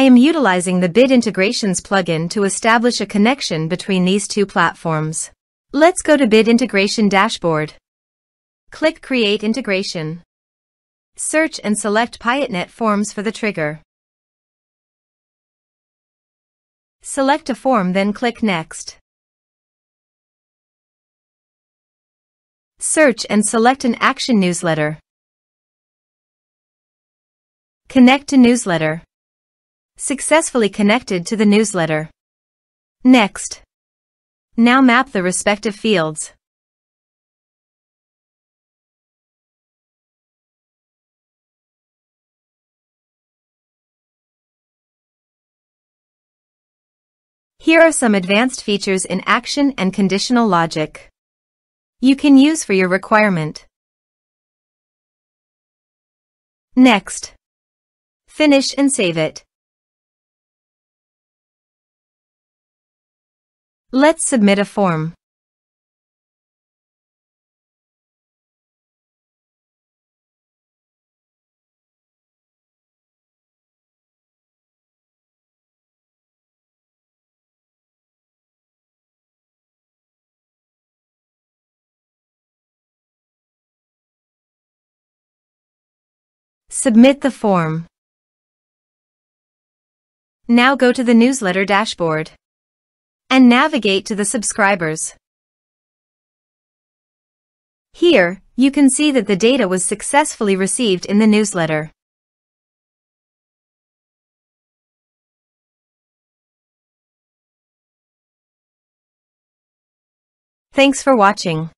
I am utilizing the Bid Integrations plugin to establish a connection between these two platforms. Let's go to Bid Integration Dashboard. Click Create Integration. Search and select PiotNet Forms for the trigger. Select a form, then click Next. Search and select an action newsletter. Connect to newsletter. Successfully connected to the newsletter. Next. Now map the respective fields. Here are some advanced features in action and conditional logic you can use for your requirement. Next. Finish and save it. Let's submit a form. Submit the form. Now go to the newsletter dashboard and navigate to the subscribers. Here, you can see that the data was successfully received in the newsletter. Thanks for watching.